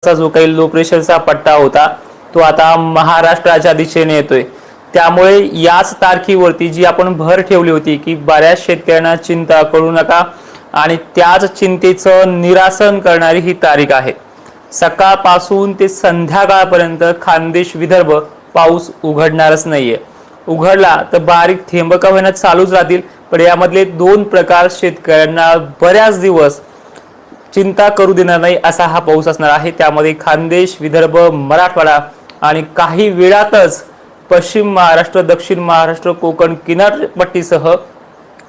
जो काही लो प्रेशरचा पट्टा होता तो आता महाराष्ट्राच्या दिशेने येतोय। त्यामुळे याच तारखेवरती जी आपण भर ठेवली होती की बऱ्याच शेतकऱ्यांना चिंता करू नका आणि त्याच चिंतेचं निरासन करणारी ही तारीख आहे। सकाळपासून ते संध्याकाळपर्यंत खानदेश विदर्भ पाऊस उघडणारच नाहीये। उघडला तर बारीक थेंब का होईना चालूच राहतील, पण यामधले दोन प्रकार शेतकऱ्यांना बऱ्याच दिवस चिंता करू देणार नाही असा हा पाऊस असणार आहे। त्यामध्ये खानदेश विदर्भ मराठवाडा आणि काही वेळातच पश्चिम महाराष्ट्र दक्षिण महाराष्ट्र कोकण किनारपट्टीसह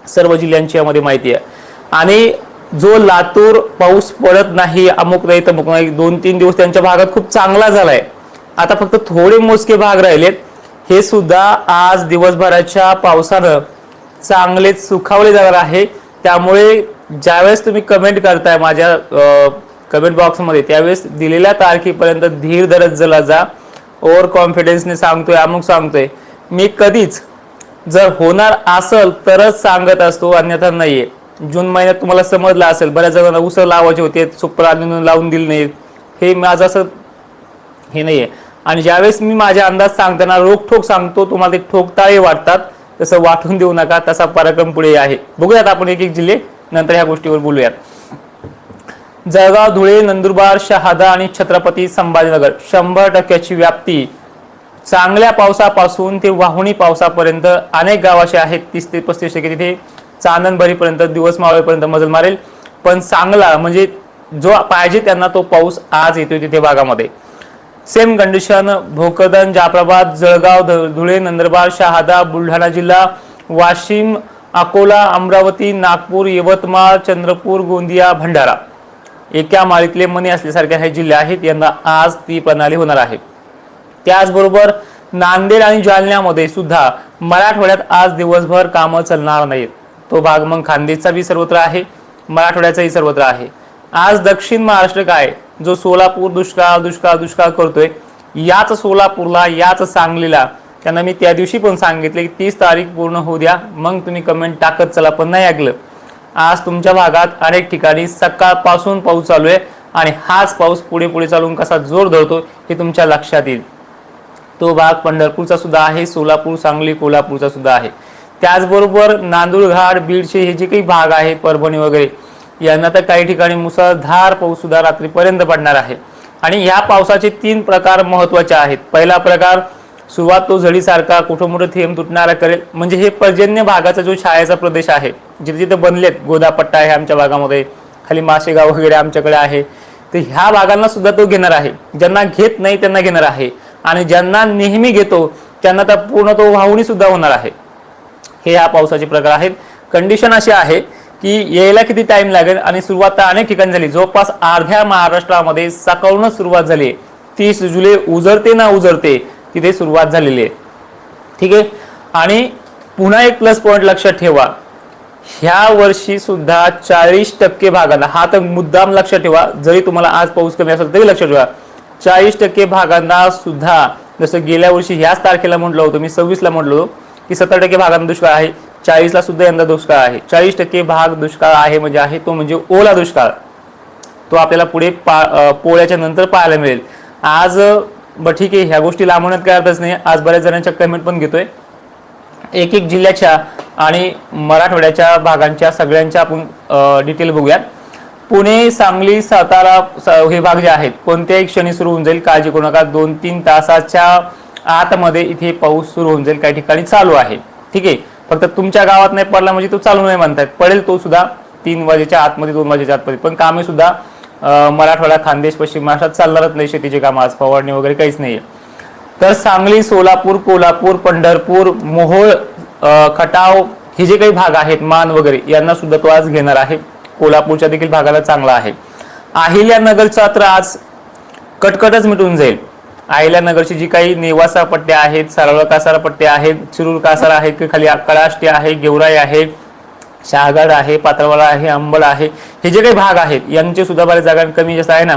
सर्व जिल्ह्यांची यामध्ये माहिती आहे। आणि जो लातूर पाऊस पडत नाही अमुक नाही तमुक नाही 2-3 दिवस त्यांच्या भागात खूप चांगला झालाय, आता फक्त थोडे मोजके भाग राहिलेत, हे सुद्धा आज दिवसभराच्या पावसानं चांगलेच सुखावले जाणार आहे। त्यामुळे ज्यावेळेस तुम्ही कमेंट करताय माझ्या कमेंट बॉक्समध्ये त्यावेळेस दिलेल्या तारखेपर्यंत धीर धरत चला जा। ओव्हर कॉन्फिडन्सने सांगतोय अमुक सांगतोय, मी कधीच जर होणार असेल तरच सांगत असतो, अन्यथा नाहीये। जून महिन्यात तुम्हाला समजलं असेल बऱ्याच जणांना उसळ लावायचे होते, सुपर लावून दिले नाही, हे माझं असं हे नाहीये। आणि ज्यावेळेस मी माझे अंदाज सांगताना रोखठोक सांगतो, तुम्हाला ते ठोकताळे वाटतात, तसं वाटून देऊ नका, तसा पराक्रम पुढे आहे। बघूयात आपण एक एक जिल्हे नंतर ह्या गोष्टीवर बोलूयात। जळगाव धुळे नंदुरबार शहादा आणि छत्रपती संभाजीनगर 100% व्याप्ती चांगल्या पावसापासून ते वाहुणी पावसापर्यंत अनेक गाव असे आहेत 30 ते 35% तिथे चांदणभरीपर्यंत दिवस मावळेपर्यंत मजल मारेल। पण चांगला म्हणजे जो पाहिजे त्यांना तो पाऊस आज येतोय तिथे भागामध्ये। सेम कंडिशन भोकरदन जाफराबाद जळगाव धुळे नंदुरबार शहादा बुलढाणा जिल्हा वाशिम अकोला अमरावती नागपूर यवतमाळ चंद्रपूर गोंदिया भंडारा एका माळीतले मणी असल्यासारखे हे जिल्हे आहेत, यांना आज ती प्रणाली होणार आहे। त्याचबरोबर नांदेड आणि जालन्यामध्ये सुद्धा मराठवाड्यात आज दिवसभर कामं चालणार नाहीत। तो भाग मग खानदेशचा बी सर्वत्र आहे, मराठवाड्याचाही सर्वत्र आहे। आज दक्षिण महाराष्ट्र काय जो सोलापूर दुष्काळ दुष्काळ दुष्काळ करतोय, याच सोलापूरला याच सांगलीला त्यांना मी त्या दिवशी पण सांगितले की 30 तारीख पूर्ण होऊ द्या, मग तुम्ही कमेंट टाकत चला, पण नाही ऐकलं। आज तुमच्या भागात अनेक ठिकाणी सकाळपासून पाऊस चालू आहे आणि हाच पाऊस पुढे पुढे चालून कसा जोर धरतो हे तुमच्या लक्षात येईल। तो भाग पंढरपूरचा सुद्धा आहे, सोलापूर सांगली कोल्हापूरचा सुद्धा आहे। त्याचबरोबर नांदूरघाट बीडचे हे जे काही भाग आहे परभणी वगैरे यांना तर काही ठिकाणी मुसळधार पाऊस सुद्धा रात्रीपर्यंत पडणार आहे। आणि ह्या पावसाचे 3 प्रकार महत्त्वाचे आहेत। पहिला प्रकार सुरुवात तो झडीसारखा कुठं मोठं थेंब तुटणारा करेल, म्हणजे हे पर्जन्य भागाचा जो छायाचा प्रदेश आहे जिथे जिथे बनलेत गोदापट्टा आहे आमच्या भागामध्ये, खाली माशेगाव वगैरे आमच्याकडे आहे, तर ह्या भागांना सुद्धा तो घेणार आहे। ज्यांना घेत नाही त्यांना घेणार आहे आणि ज्यांना नेहमी घेतो त्यांना तर पूर्ण तो वाहुणी सुद्धा होणार आहे। हे ह्या पावसाचे प्रकार आहेत। कंडिशन अशी आहे की यायला किती टाइम लागेल आणि सुरुवात तर अनेक ठिकाणी झाली, जवळपास अर्ध्या महाराष्ट्रामध्ये सकाळूनच सुरुवात झाली। 30 जुलै उजरते ना उजरते तिथे सुरुवात झालेली आहे, ठीक आहे। आणि पुन्हा एक प्लस पॉइंट लक्षात ठेवा, ह्या वर्षी सुद्धा 40% भागांना, हा तर मुद्दाम लक्षात ठेवा, जरी तुम्हाला आज पाऊस कमी असेल तरी लक्षात ठेवा, 40% भागांना सुद्धा जसं गेल्या वर्षी ह्याच तारखेला म्हटलं होतं मी 26 ला म्हटलं होतं की 70% भागांना दुष्काळ आहे, 40 ला सुद्धा यंदा दुष्काळ आहे। 40% भाग दुष्काळ आहे म्हणजे आहे तो म्हणजे ओला दुष्काळ, तो आपल्याला पुढे पोळ्याच्या नंतर पाहायला मिळेल। आज ठीक आहे, ह्या गोष्टी लांबवण्यात काय अर्थच नाही। आज बऱ्याच जणांच्या कमेंट पण घेतोय, एक एक जिल्ह्याच्या आणि मराठवाड्याच्या भागांच्या सगळ्यांच्या आपण डिटेल बघूयात। पुणे सांगली सातारा हे भाग जे आहेत कोणत्याही क्षणी सुरू होऊन जाईल, काळजी करू नका। 2-3 तासाच्या आतमध्ये इथे पाऊस सुरू होऊन जाईल, काही ठिकाणी चालू आहे, ठीक आहे। फक्त तुमच्या गावात नाही पडला म्हणजे तो चालू नाही म्हणतात, पडेल तो सुद्धा 3 वाजेच्या आतमध्ये 2 वाजेच्या आतमध्ये। पण कामे सुद्धा मराठवाडा खानदेश पश्चिम महाराष्ट्रात चालणारच नाही, शेतीचे काम आज फवारणी वगैरे काहीच नाहीये। तर सांगली सोलापूर कोल्हापूर पंढरपूर मोहोळ खटाव हे जे काही भाग आहेत मान वगैरे यांना सुद्धा तो आज घेणार आहे। कोल्हापूरच्या देखील भागाला चांगला आहे। अहिल्यानगरचा तर आज कटकटच मिटून जाईल। अहिल्यानगरची जी काही नेवासा पट्ट्या आहेत, सारवळ कासारा पट्ट्या आहेत, चिरूर कासारा आहे, खाली कळाष्टी आहे, गेवराई आहे, शहागड आहे, पात्रवाडा आहे, अंबड आहे, हे जे काही भाग आहेत यांचे सुद्धा बऱ्याच जागा कमी जास्त आहे ना,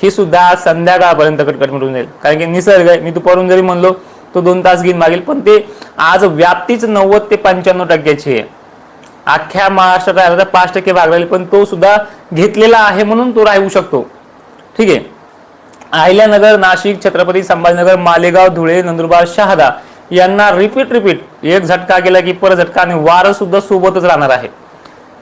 ही सुद्धा आज संध्याकाळपर्यंत कटकट मिटून जाईल। कारण की निसर्ग आहे, मी दुपारून जरी म्हणलो तो 2 तास घेऊन मागेल, पण ते आज व्याप्तीच 90 ते 95% आहे। अख्ख्या महाराष्ट्रात राहिला तर 5% भाग राहील, पण तो सुद्धा घेतलेला आहे म्हणून तो राहू शकतो, ठीक आहे। अहिल्यानगर, नाशिक, छत्रपती संभाजीनगर, मालेगाव, धुळे, नंदुरबार, शहादा यांना रिपीट एक झटका गेला की परत झटका, आणि वारं सुद्धा सोबतच राहणार आहे.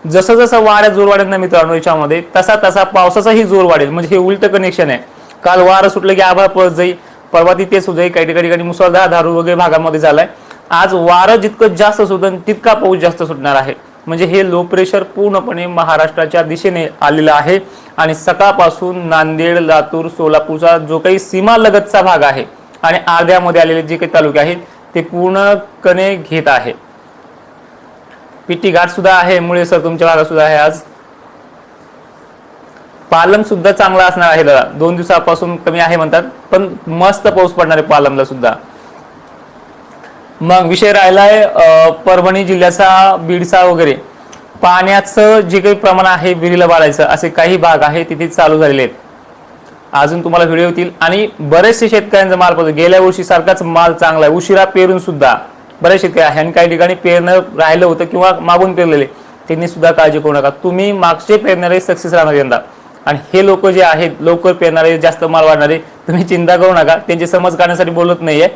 जसं जसं वाऱ्या जोर वाढेल ना मित्रांनो याच्यामध्ये, तसा तसा पावसाचाही जोर वाढेल. म्हणजे हे उलट कनेक्शन आहे. काल वारं सुटलं की आभाळ पळत जाईल, परवा तेच होत जाईल, काही ठिकाणी मुसळधार धारू वगैरे भागामध्ये झालाय. आज वारं जितकं जास्त सुटेल तितका पाऊस जास्त सुटणार आहे. म्हणजे हे लो प्रेशर पूर्णपणे महाराष्ट्राच्या दिशेने आलेलं आहे. आणि सकाळपासून नांदेड, लातूर, सोलापूरचा जो काही सीमा लगतचा भाग आहे आणि अर्ध्यामध्ये आलेले जे काही तालुके आहेत ते पूर्णपणे घेत आहे. पिटी घाट सुद्धा आहे, मुळेसर तुमच्या भागात सुद्धा आहे. आज पालम सुद्धा चांगला असणार आहे दादा, 2 दिवसापासून कमी आहे म्हणतात, पण मस्त पाऊस पडणार आहे पालमला सुद्धा. मग विषय राहिलाय परभणी जिल्ह्याचा, बीडचा वगैरे. पाण्याचं जे काही प्रमाण आहे विहिरीला वाढायचं असे काही भाग आहे तिथे चालू झालेले आहेत. अजून तुम्हाला व्हिडिओ येतील. आणि बरेचसे शेतकऱ्यांचा माल पडतो, गेल्या वर्षी सारखाच माल चांगला आहे, उशिरा पेरून सुद्धा बरेच शेतकरी आहे. आणि काही ठिकाणी पेरणं राहिलं होतं किंवा मागून पेरलेले त्यांनी सुद्धा काळजी करू नका. तुम्ही मागचे पेरणारे सक्सेस राहणार यंदा. आणि हे लोक जे आहेत लवकर पेरणारे, जास्त माल वाढणारे, तुम्ही चिंता करू नका, त्यांचे समज काढण्यासाठी बोलत नाहीये.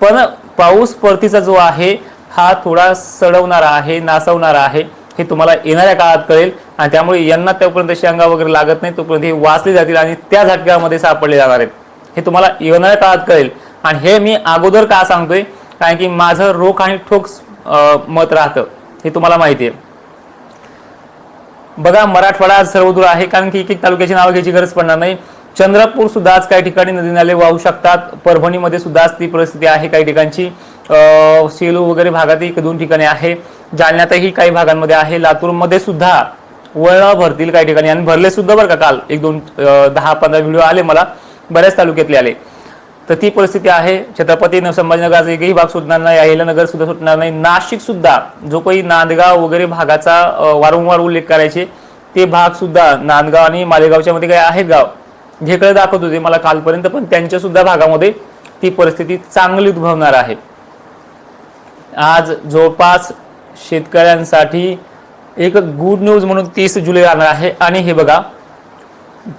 पण पाऊस परतीचा जो आहे हा थोडा सडवणारा आहे, नासवणारा आहे, हे तुम्हाला येणाऱ्या काळात कळेल. आणि त्यामुळे यांना तोपर्यंत शेंगा वगैरे लागत नाही तोपर्यंत हे वाचले जातील आणि त्या झटक्यामध्ये सापडले जाणार आहेत. हे तुम्हाला येणाऱ्या काळात कळेल. आणि हे मी अगोदर का सांगतोय, कारण की माझं रोख आणि ठोक मत राहतं, हे तुम्हाला माहिती आहे. बघा मराठवाडा सर्वदूर आहे, कारण की एक तालुक्याची नाव घ्यायची गरज पडणार नाही. चंद्रपूर सुद्धा आज काही ठिकाणी नदी नाले वाहू शकतात. परभणीमध्ये सुद्धा ती परिस्थिती आहे काही ठिकाणची. सेलू वगैरे भागात 1-2 ठिकाणी आहे. जालन्यातही काही भागांमध्ये आहे. लातूरमध्ये सुद्धा वळण भरतील काही ठिकाणी, आणि भरले सुद्धा बरं का. काल 1-2 10-15 व्हिडिओ आले मला, बऱ्याच तालुक्यातले आले. तर ती परिस्थिती आहे. छत्रपती संभाजीनगरचा एकही भाग सुटणार नाही, अहिल्यानगर सुद्धा सुटणार नाही. नाशिक सुद्धा जो काही नांदगाव वगैरे भागाचा वारंवार उल्लेख करायचे ते भाग सुद्धा, नांदगाव आणि मालेगावच्या मध्ये काही आहेत गाव जेकडे दाखवत होते मला कालपर्यंत, पण त्यांच्या सुद्धा भागामध्ये ती परिस्थिती चांगली उद्भवणार आहे. आज जवळपास शेतकऱ्यांसाठी एक गुड न्यूज म्हणून 30 जुलै राहणार आहे. आणि हे बघा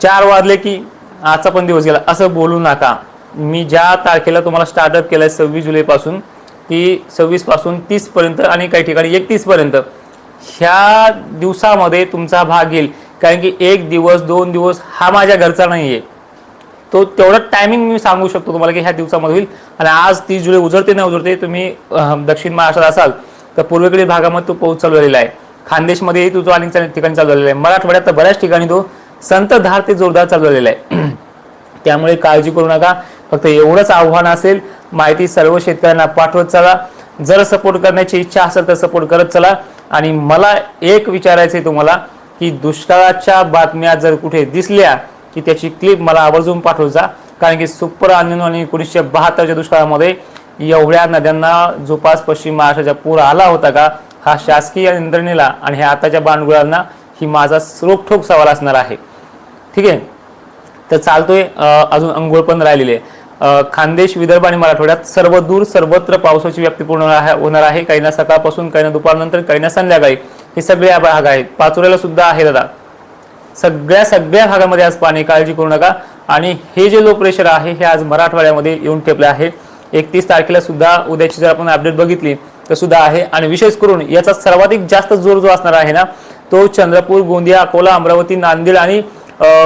4 वाजले की आजचा पण दिवस गेला असं बोलू नका. मी ज्या तारखेला तुम्हाला स्टार्टअप केलंय 26 जुलैपासून, की 26 पासून 30 पर्यंत आणि काही ठिकाणी 31 पर्यंत, ह्या दिवसामध्ये तुमचा भाग येईल. कारण की 1 दिवस 2 दिवस हा माझ्या घरचा नाहीये, तो तेवढा टायमिंग मी सांगू शकतो तुम्हाला की ह्या दिवसामध्ये होईल. आणि आज 30 जुलै उजळते न उजळते, तुम्ही दक्षिण महाराष्ट्रात असाल तर पूर्वेकडील भागामध्ये तो पाऊस चालू झालेला आहे. खानदेशमध्येही तो अनेक ठिकाणी चालू झालेला आहे. मराठवाड्यात तर बऱ्याच ठिकाणी तो संततधार ते जोरदार चालू झालेला आहे. त्यामुळे काळजी करू नका. फक्त एवढंच आव्हान असेल, माहिती सर्व शेतकऱ्यांना पाठवत चला. जर सपोर्ट करण्याची इच्छा असेल तर सपोर्ट करत चला. आणि मला एक विचारायचं आहे तुम्हाला की दुष्काळाच्या बातम्या जर कुठे दिसल्या की त्याची क्लिप मला आवर्जून पाठवत जा. कारण की सुपर अनिनो आणि 1972च्या दुष्काळामध्ये एवढ्या नद्यांना जोपास पश्चिम महाराष्ट्राचा पूर आला होता का, हा शासकीय यंत्रणेला आणि ह्या आताच्या बांडगुळांना ही माझा रोखठोक सवाल असणार आहे. ठीक आहे, तर चालतोय. अजून अंघोळ पण राहिलेली आहे. खानदेश, विदर्भ आणि मराठवाड्यात सर्वदूर सर्वत्र पावसाची व्याप्ती पूर्ण होणार आहे. काही ना सकाळपासून, काही ना दुपारनंतर, काही ना संध्याकाळी. हे सगळे भाग आहेत. पाचोऱ्याला सुद्धा आहे दादा. सगळ्या भागामध्ये आज पाणी, काळजी करू नका. आणि हे जे लो प्रेशर आहे हे आज मराठवाड्यामध्ये येऊन ठेपले आहे. 31 तारखेला सुद्धा उद्याची जर आपण अपडेट बघितली तर सुद्धा आहे. आणि विशेष करून याचा सर्वाधिक जास्त जोर जो असणार आहे ना, तो चंद्रपूर, गोंदिया, अकोला, अमरावती, नांदेड आणि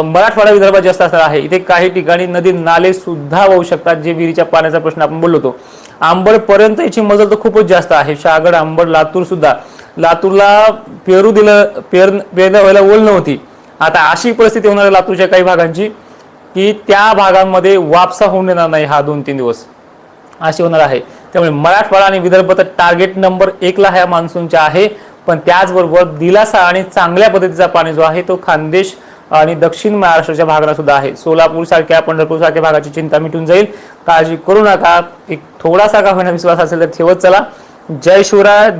मराठवाडा विदर्भात जास्त असणार आहे. इथे काही ठिकाणी नदी नाले सुद्धा वाहू शकतात. जे विहिरीच्या पाण्याचा प्रश्न आपण बोललो होतो, आंबड पर्यंत याची मजल तर खूपच जास्त आहे. शहागड, आंबड, लातूर सुद्धा. लातूरला पेरणं व्हायला ओल नव्हती. आता अशी परिस्थिती होणार आहे लातूरच्या काही भागांची की त्या भागांमध्ये वापसा होऊन येणार नाही हा 2-3 दिवस, अशी होणार आहे. त्यामुळे मराठवाडा आणि विदर्भ तर टार्गेट नंबर 1ला ह्या मान्सूनच्या आहे. पण त्याचबरोबर दिलासा आणि चांगल्या पद्धतीचा पाणी जो आहे तो खानदेश आणि दक्षिण महाराष्ट्राच्या भागाला सुद्धा आहे. सोलापूर सारख्या, पंढरपूर सारख्या भागाची चिंता मिटून जाईल. काळजी करू नका. एक थोडासा का होईना विश्वास असेल तर ठेवत चला. जय शिवराय.